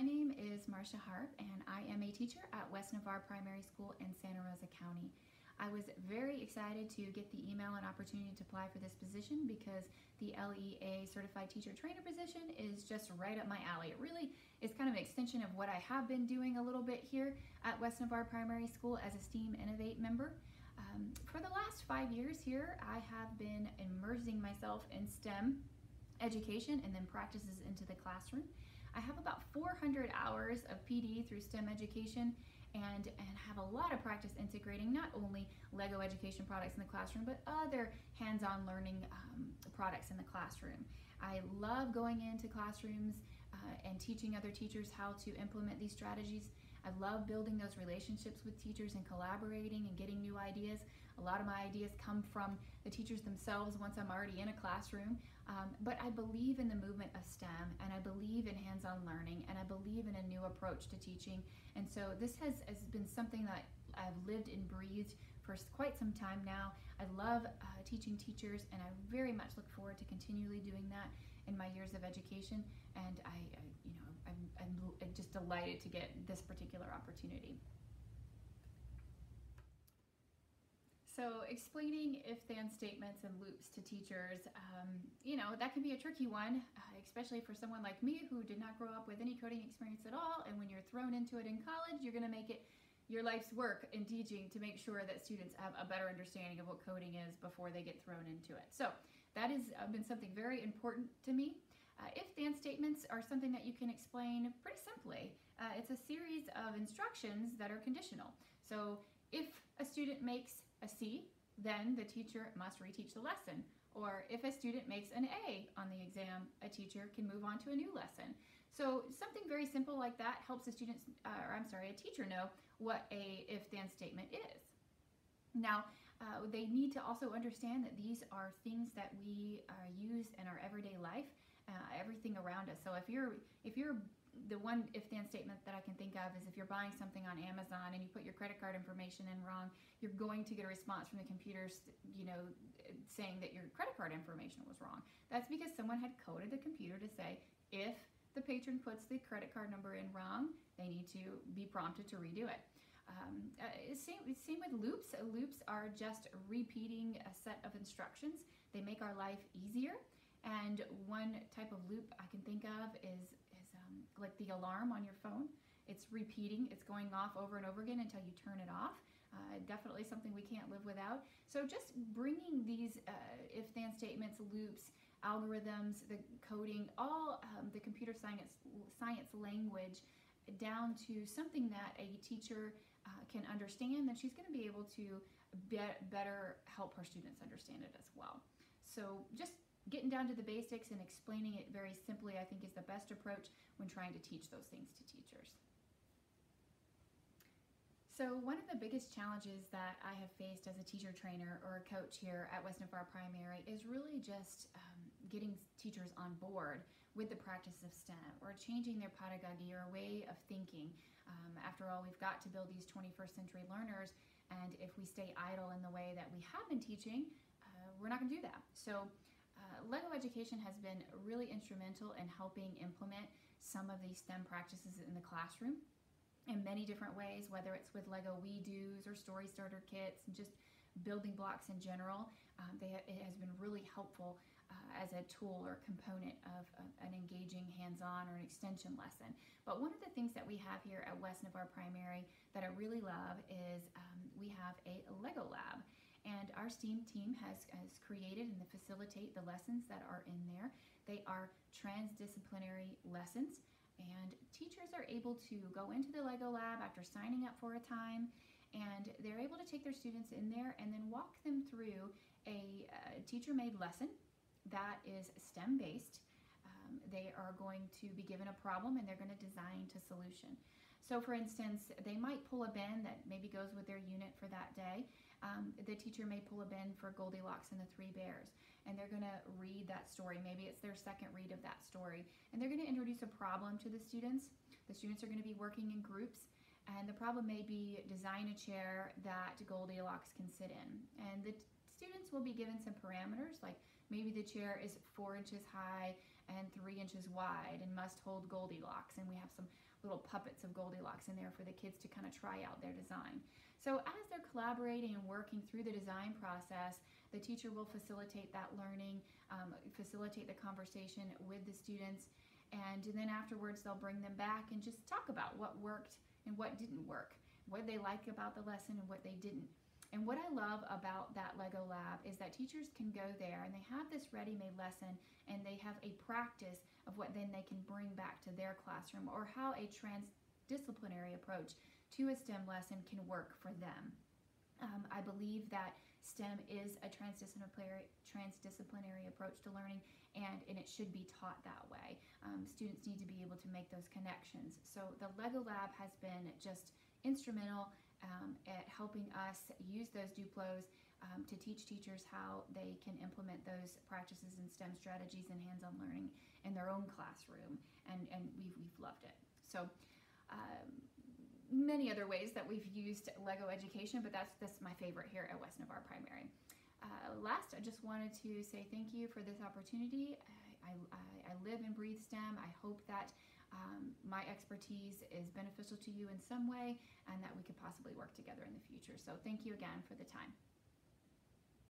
My name is Marcia Harp, and I am a teacher at West Navarre Primary School in Santa Rosa County. I was very excited to get the email and opportunity to apply for this position because the LEA Certified Teacher Trainer position is just right up my alley. It really is kind of an extension of what I have been doing a little bit here at West Navarre Primary School as a STEAM Innovate member. For the last 5 years here, I have been immersing myself in STEM education and then practices into the classroom. I have about 400 hours of PD through STEM education and have a lot of practice integrating not only LEGO education products in the classroom, but other hands-on learning products in the classroom. I love going into classrooms and teaching other teachers how to implement these strategies. I love building those relationships with teachers and collaborating and getting new ideas. A lot of my ideas come from the teachers themselves once I'm already in a classroom. But I believe in the movement of STEM, and I believe in hands-on learning, and I believe in a new approach to teaching. And so this has been something that I've lived and breathed for quite some time now. I love teaching teachers, and I very much look forward to continually doing that in my years of education. And I'm just delighted to get this particular opportunity. So explaining if-then statements and loops to teachers, that can be a tricky one, especially for someone like me who did not grow up with any coding experience at all. And when you're thrown into it in college, you're going to make it your life's work in teaching to make sure that students have a better understanding of what coding is before they get thrown into it. So that has been something very important to me. If-then statements are something that you can explain pretty simply. It's a series of instructions that are conditional. So if a student makes a C, then the teacher must reteach the lesson. Or if a student makes an A on the exam, a teacher can move on to a new lesson. So something very simple like that helps a teacher know what a if-then statement is. Now, they need to also understand that these are things that we use in our everyday life, everything around us. So if you're the one if-then statement that I can think of is if you're buying something on Amazon and you put your credit card information in wrong, you're going to get a response from the computers, saying that your credit card information was wrong. That's because someone had coded the computer to say if the patron puts the credit card number in wrong, they need to be prompted to redo it. Same with loops. Loops are just repeating a set of instructions. They make our life easier. And one type of loop I can think of is like the alarm on your phone. It's repeating, it's going off over and over again until you turn it off. Definitely something we can't live without. So just bringing these if-then statements, loops, algorithms, the coding, all the computer science language down to something that a teacher can understand, then she's going to be able to better help her students understand it as well. So just getting down to the basics and explaining it very simply, I think, is the best approach when trying to teach those things to teachers. So one of the biggest challenges that I have faced as a teacher trainer or a coach here at West Navarre Primary is really just getting teachers on board with the practice of STEM or changing their pedagogy or way of thinking. After all, we've got to build these 21st century learners, and if we stay idle in the way that we have been teaching, we're not going to do that. So LEGO education has been really instrumental in helping implement some of these STEM practices in the classroom in many different ways, whether it's with LEGO We-Dos or Story Starter Kits and just building blocks in general. It has been really helpful as a tool or component of an engaging hands-on or an extension lesson. But one of the things that we have here at West Navarre Primary that I really love is we have a LEGO lab. And our STEAM team has created and facilitate the lessons that are in there. They are transdisciplinary lessons, and teachers are able to go into the LEGO lab after signing up for a time, and they're able to take their students in there and then walk them through a teacher-made lesson that is STEM-based. They are going to be given a problem and they're going to design to solution. So for instance, they might pull a bin that maybe goes with their unit for that day. The teacher may pull a bin for Goldilocks and the Three Bears, and they're going to read that story. Maybe it's their second read of that story, and they're going to introduce a problem to the students. The students are going to be working in groups, and the problem may be design a chair that Goldilocks can sit in. And the students will be given some parameters, like maybe the chair is 4 inches high and 3 inches wide and must hold Goldilocks, and we have some little puppets of Goldilocks in there for the kids to kind of try out their design. So as they're collaborating and working through the design process, the teacher will facilitate that learning, facilitate the conversation with the students, and then afterwards they'll bring them back and just talk about what worked and what didn't work, what they like about the lesson and what they didn't. And what I love about that Lego Lab is that teachers can go there and they have this ready-made lesson and they have a practice of what then they can bring back to their classroom, or how a transdisciplinary approach to a STEM lesson can work for them. I believe that STEM is a transdisciplinary approach to learning, and it should be taught that way. Students need to be able to make those connections. So the Lego Lab has been just instrumental at helping us use those Duplos to teach teachers how they can implement those practices and STEM strategies and hands-on learning in their own classroom, and we've loved it. So many other ways that we've used Lego education, but that's my favorite here at West Navarre Primary. Last, I just wanted to say thank you for this opportunity. I live and breathe STEM. I hope that my expertise is beneficial to you in some way, and that we could possibly work together in the future. So thank you again for the time.